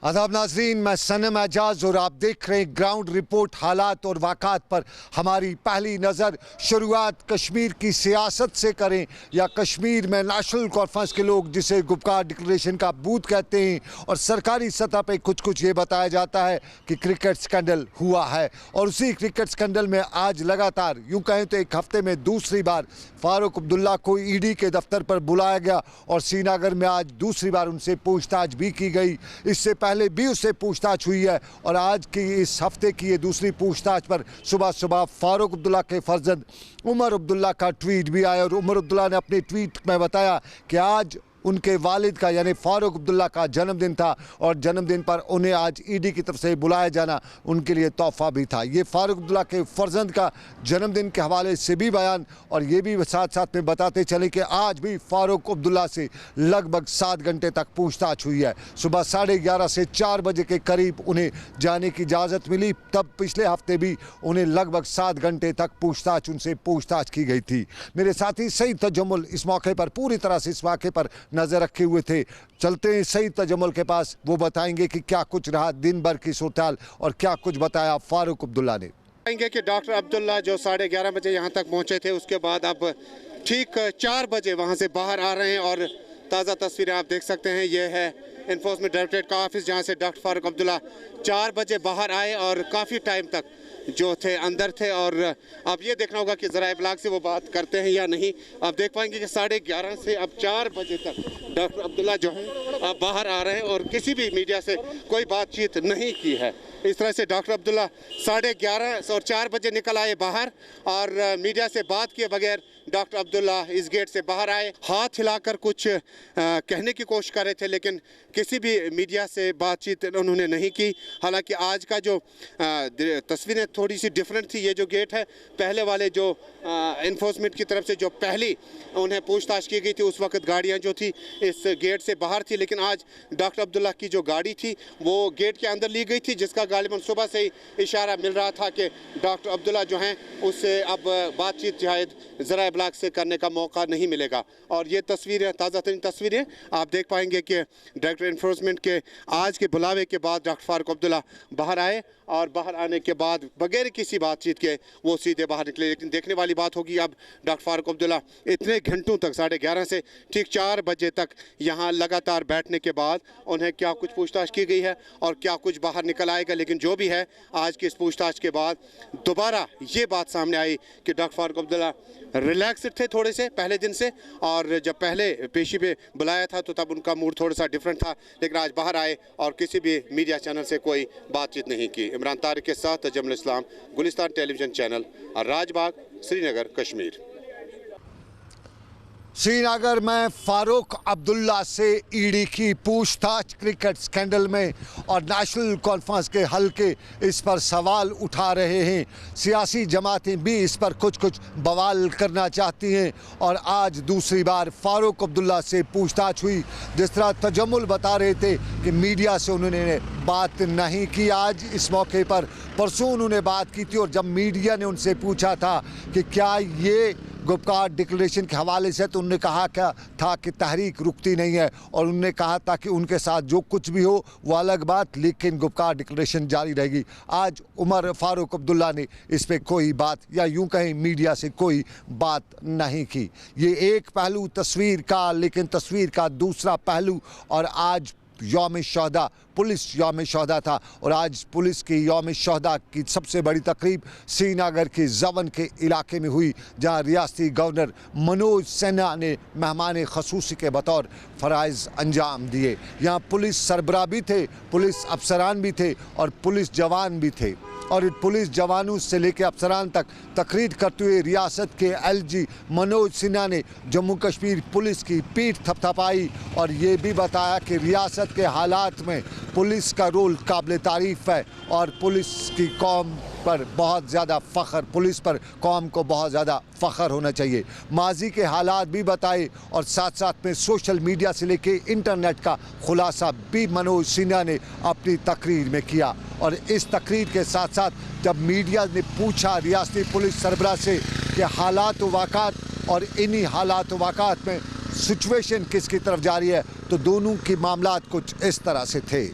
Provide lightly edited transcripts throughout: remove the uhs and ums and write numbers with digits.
आदाब नाजरीन, मैं सनम एजाज और आप देख रहे हैं ग्राउंड रिपोर्ट। हालात और वाक़ात पर हमारी पहली नज़र। शुरुआत कश्मीर की सियासत से करें या कश्मीर में नेशनल कॉन्फ्रेंस के लोग जिसे गुपकार डिक्लेरेशन का बूथ कहते हैं, और सरकारी सतह पे कुछ ये बताया जाता है कि क्रिकेट स्कैंडल हुआ है। और उसी क्रिकेट स्कैंडल में आज लगातार यूँ कहें तो एक हफ्ते में दूसरी बार फारूक अब्दुल्ला को ईडी के दफ्तर पर बुलाया गया और श्रीनगर में आज दूसरी बार उनसे पूछताछ भी की गई। इससे पहले भी उससे पूछताछ हुई है और आज की इस हफ्ते की ये दूसरी पूछताछ पर सुबह सुबह फारूक अब्दुल्ला के फर्जंद उमर अब्दुल्ला का ट्वीट भी आया और उमर अब्दुल्ला ने अपने ट्वीट में बताया कि आज उनके वालिद का यानी फारूक अब्दुल्ला का जन्मदिन था और जन्मदिन पर उन्हें आज ईडी की तरफ से बुलाया जाना उनके लिए तोहफा भी था। ये फारूक अब्दुल्ला के फर्जंद का जन्मदिन के हवाले से भी बयान, और ये भी साथ साथ में बताते चले कि आज भी फारूक अब्दुल्ला से लगभग 7 घंटे तक पूछताछ हुई है। सुबह 11:30 से 4 बजे के करीब उन्हें जाने की इजाज़त मिली, तब पिछले हफ्ते भी उन्हें लगभग 7 घंटे तक उनसे पूछताछ की गई थी। मेरे साथी सईद तजम्मुल इस मौके पर पूरी तरह से इस वाक़े पर नजर रखे हुए थे। चलते हैं सईद तजम्मुल के पास, वो बताएंगे कि क्या कुछ रहा दिन भर की सूरत और क्या कुछ बताया फारूक अब्दुल्ला ने। बताएंगे कि डॉक्टर अब्दुल्ला जो 11:30 बजे यहाँ तक पहुँचे थे, उसके बाद अब ठीक 4 बजे वहाँ से बाहर आ रहे हैं और ताज़ा तस्वीरें आप देख सकते हैं। ये है इन्फोर्समेंट डायरेक्टरेट का ऑफिस जहाँ से डॉक्टर फारूक अब्दुल्ला 4 बजे बाहर आए और काफ़ी टाइम तक जो थे अंदर थे। और अब ये देखना होगा कि ज़रा इब्लाग से वो बात करते हैं या नहीं। आप देख पाएंगे कि 11:30 से अब 4 बजे तक डॉक्टर अब्दुल्ला जो है अब बाहर आ रहे हैं और किसी भी मीडिया से कोई बातचीत नहीं की है। इस तरह से डॉक्टर अब्दुल्ला 11:30 और 4 बजे निकल आए बाहर और मीडिया से बात किए बगैर डॉक्टर अब्दुल्ला इस गेट से बाहर आए। हाथ हिलाकर कुछ कहने की कोशिश कर रहे थे, लेकिन किसी भी मीडिया से बातचीत उन्होंने नहीं की। हालांकि आज का जो तस्वीरें थोड़ी सी डिफरेंट थी। ये जो गेट है, पहले वाले जो इन्फोर्समेंट की तरफ से जो पहली उन्हें पूछताछ की गई थी, उस वक्त गाड़ियाँ जो थी इस गेट से बाहर थी, लेकिन आज डॉक्टर अब्दुल्ला की जो गाड़ी थी वो गेट के अंदर ली गई थी, जिसका गालिबन सुबह से ही इशारा मिल रहा था कि डॉक्टर अब्दुल्ला जो हैं उससे अब बातचीत शायद ज़रा इब्लाग से करने का मौका नहीं मिलेगा। और ये तस्वीरें, ताज़ा तरीन तस्वीरें आप देख पाएंगे कि डायरेक्टर इन्फोर्समेंट के आज के बुलावे के बाद डॉक्टर फारूक अब्दुल्ला बाहर आए और बाहर आने के बाद बगैर किसी बातचीत के वो सीधे बाहर निकले। लेकिन देखने वाली बात होगी अब डॉक्टर फारूक अब्दुल्ला इतने घंटों तक 11:30 से ठीक 4 बजे तक यहाँ लगातार बैठने के बाद उन्हें क्या कुछ पूछताछ की गई है और क्या कुछ बाहर निकल आएगा। लेकिन जो भी है, आज की इस पूछताछ के बाद दोबारा ये बात सामने आई कि डॉक्टर फारूक अब्दुल्ला रिलैक्स्ड थे थोड़े से पहले दिन से, और जब पहले पेशी पे बुलाया था तो तब उनका मूड थोड़ा सा डिफरेंट था, लेकिन आज बाहर आए और किसी भी मीडिया चैनल से कोई बातचीत नहीं की। इमरान तारिक के साथ तजम्मुल इस्लाम, गुलिस्तान टेलीविज़न चैनल, राजबाग, श्रीनगर, कश्मीर। श्रीनगर में फारूक अब्दुल्ला से ईडी की पूछताछ क्रिकेट स्कैंडल में, और नेशनल कॉन्फ्रेंस के हल्के इस पर सवाल उठा रहे हैं। सियासी जमातें भी इस पर कुछ बवाल करना चाहती हैं और आज दूसरी बार फारूक अब्दुल्ला से पूछताछ हुई। जिस तरह तजम्मुल बता रहे थे कि मीडिया से उन्होंने बात नहीं की आज इस मौके पर, परसों उन्होंने बात की थी और जब मीडिया ने उनसे पूछा था कि क्या ये गुपकार डिक्लेरेशन के हवाले से, तो उन्होंने कहा क्या था कि तहरीक रुकती नहीं है और उन्होंने कहा था कि उनके साथ जो कुछ भी हो वो अलग बात, लेकिन गुपकार डिक्लेरेशन जारी रहेगी। आज उमर फारूक अब्दुल्ला ने इस पर कोई बात, या यूं कहें मीडिया से कोई बात नहीं की। ये एक पहलू तस्वीर का, लेकिन तस्वीर का दूसरा पहलू, और आज यौम शहदा, पुलिस यौम शहदा था और आज पुलिस की यौम शहदा की सबसे बड़ी तकरीब श्रीनगर के जवन के इलाके में हुई, जहां रियासती गवर्नर मनोज सिन्हा ने मेहमान खसूसी के बतौर फ़राइज़ अंजाम दिए। यहाँ पुलिस सरबराह भी थे, पुलिस अफसरान भी थे और पुलिस जवान भी थे, और पुलिस जवानों से लेकर अफसरान तक तकरीर करते हुए रियासत के LG मनोज सिन्हा ने जम्मू कश्मीर पुलिस की पीठ थपथपाई और ये भी बताया कि रियासत के हालात में पुलिस का रोल काबिल तारीफ़ है और पुलिस की कौम पर बहुत ज़्यादा फ़ख्र, पुलिस पर कौम को बहुत ज़्यादा फ़ख्र होना चाहिए। माजी के हालात भी बताए और साथ साथ में सोशल मीडिया से लेके इंटरनेट का खुलासा भी मनोज सिन्हा ने अपनी तकरीर में किया। और इस तकरीर के साथ साथ जब मीडिया ने पूछा रियासती पुलिस सरबराह से कि हालात व वाक़ात, और इन्हीं हालात व वाक़ात में सिचुएशन किसकी तरफ जा रही है, तो दोनों के मामलात कुछ इस तरह से थे।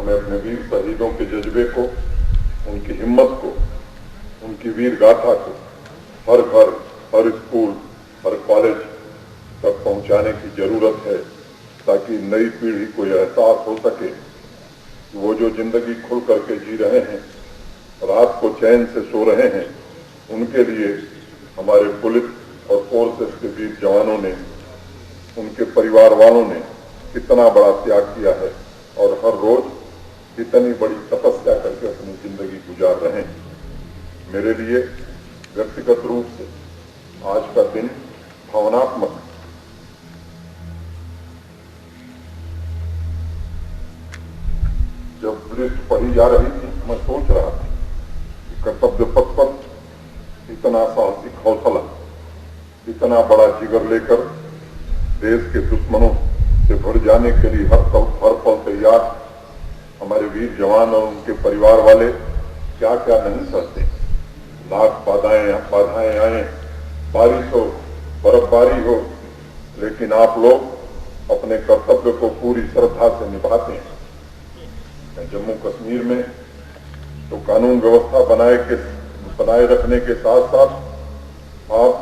हमें अपने वीर शहीदों के जज्बे को, उनकी हिम्मत को, उनकी वीर गाथा को हर घर, हर स्कूल, हर कॉलेज तक पहुंचाने की जरूरत है, ताकि नई पीढ़ी को यह एहसास हो सके कि वो जो जिंदगी खुल करके जी रहे हैं, रात को चैन से सो रहे हैं, उनके लिए हमारे पुलिस और फोर्सेस के वीर जवानों ने, उनके परिवार वालों ने कितना बड़ा त्याग किया है और हर रोज इतनी बड़ी तपस्या करके अपनी जिंदगी गुजार रहे हैं। मेरे लिए व्यक्तिगत रूप से आज का दिन भावनात्मक है। जब लिस्ट पढ़ी जा रही थी, मैं सोच रहा था कि कर्तव्य पथ पर इतना साहसिक हौसला, इतना बड़ा जिगर लेकर देश के दुश्मनों से भर जाने के लिए हर पल तैयार हमारे वीर जवान और उनके परिवार वाले क्या क्या नहीं सहते। लाख बाधाएं आए, बारिश हो, बर्फबारी हो, लेकिन आप लोग अपने कर्तव्य को पूरी श्रद्धा से निभाते हैं। जम्मू कश्मीर में तो कानून व्यवस्था बनाए रखने के साथ साथ आप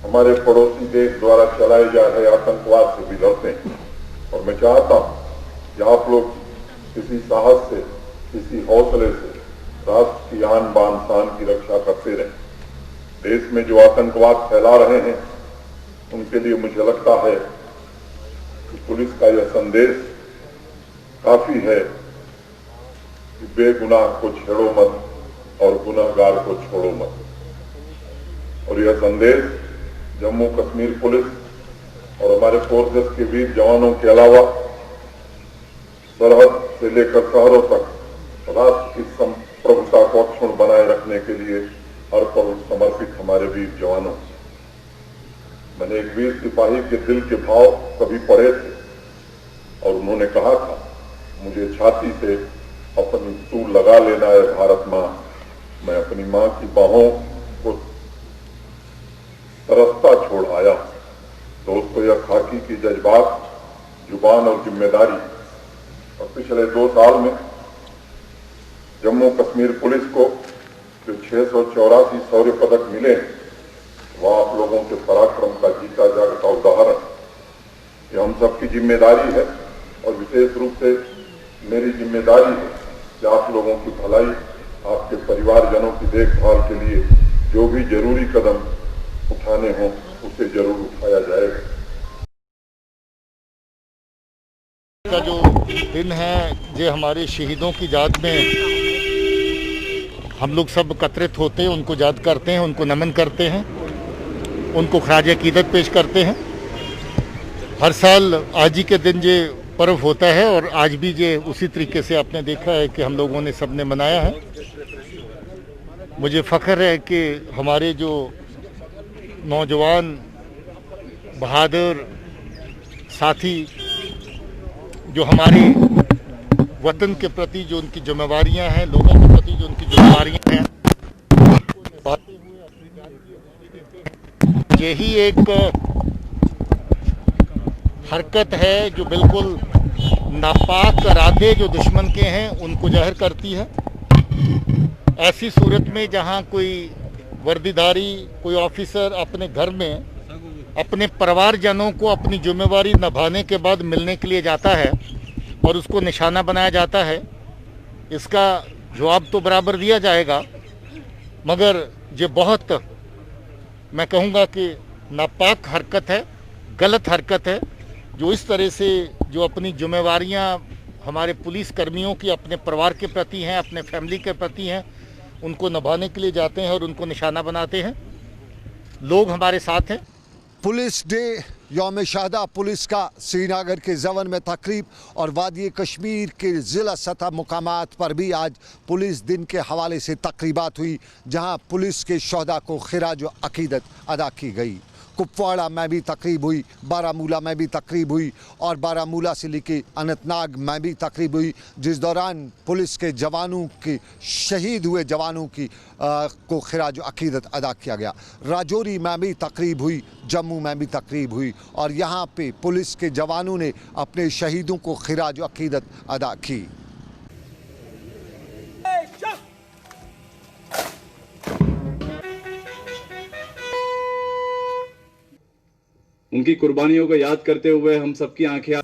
हमारे पड़ोसी देश द्वारा चलाए जा रहे आतंकवाद से भी लड़ते हैं। और मैं चाहता हूं कि आप लोग किसी साहस से, किसी हौसले से राष्ट्र की आन बान शान की रक्षा करते रहें। देश में जो आतंकवाद फैला रहे हैं, उनके लिए मुझे लगता है कि पुलिस का यह संदेश काफी है कि बेगुनाह को छेड़ो मत और गुनहगार को छोड़ो मत। और यह संदेश जम्मू कश्मीर पुलिस और हमारे फोर्सेस के वीर जवानों के अलावा सरहद से लेकर शहरों तक राष्ट्र की प्रभुता को अक्षुण्ण बनाए रखने के लिए हर पल समर्पित हमारे वीर जवानों। मैंने एक वीर सिपाही के दिल के भाव कभी पढ़े थे और उन्होंने कहा था, मुझे छाती से अपनी सूल लगा लेना है भारत मां, मैं अपनी मां की बाहों को तरसता छोड़ आया। दोस्तों, यह खाकी की जज्बात, जुबान और जिम्मेदारी। और पिछले 2 साल में जम्मू कश्मीर पुलिस को जो 684 शौर्य पदक मिले, वह आप लोगों के पराक्रम का जीता जागता उदाहरण। ये हम सबकी जिम्मेदारी है और विशेष रूप से मेरी जिम्मेदारी है कि आप लोगों की भलाई, आपके परिवारजनों की देखभाल के लिए जो भी जरूरी कदम उठाने हों, उसे जरूर उठाया जाएगा। का जो दिन है, ये हमारे शहीदों की याद में हम लोग सब एकत्रित होते हैं, उनको याद करते हैं, उनको नमन करते हैं, उनको खराज अकीदत पेश करते हैं। हर साल आज ही के दिन ये पर्व होता है और आज भी ये उसी तरीके से आपने देखा है कि हम लोगों ने सबने मनाया है। मुझे फ़ख्र है कि हमारे जो नौजवान बहादुर साथी, जो हमारे वतन के प्रति जो उनकी जिम्मेवारियां हैं, लोगों के प्रति जो उनकी जिम्मेवारियां हैं, यही एक हरकत है जो बिल्कुल नापाक इरादे जो दुश्मन के हैं उनको जाहिर करती है। ऐसी सूरत में जहां कोई वर्दीधारी, कोई ऑफिसर अपने घर में अपने परिवारजनों को अपनी जिम्मेवारी निभाने के बाद मिलने के लिए जाता है और उसको निशाना बनाया जाता है, इसका जवाब तो बराबर दिया जाएगा। मगर ये बहुत, मैं कहूँगा कि नापाक हरकत है, गलत हरकत है, जो इस तरह से जो अपनी जिम्मेवारियां हमारे पुलिस कर्मियों की अपने परिवार के प्रति हैं, अपने फैमिली के प्रति हैं, उनको निभाने के लिए जाते हैं और उनको निशाना बनाते हैं। लोग हमारे साथ हैं। पुलिस डे, यौम शहादा पुलिस का श्रीनगर के जवन में तकरीब और वादी कश्मीर के ज़िला सतह मुकामात पर भी आज पुलिस दिन के हवाले से तकरीबात हुई, जहां पुलिस के शहदा को खिराज अकीदत अदा की गई। कुपवाड़ा में भी तकरीब हुई, बारामूला में भी तकरीब हुई और बारामूला से लेके अनंतनाग में भी तकरीब हुई, जिस दौरान पुलिस के जवानों के शहीद हुए जवानों की को खिराज अकीदत अदा किया गया। राजौरी में भी तकरीब हुई, जम्मू में भी तकरीब हुई और यहाँ पे पुलिस के जवानों ने अपने शहीदों को खिराज अकीदत अदा की। उनकी कुर्बानियों को याद करते हुए हम सबकी आंखें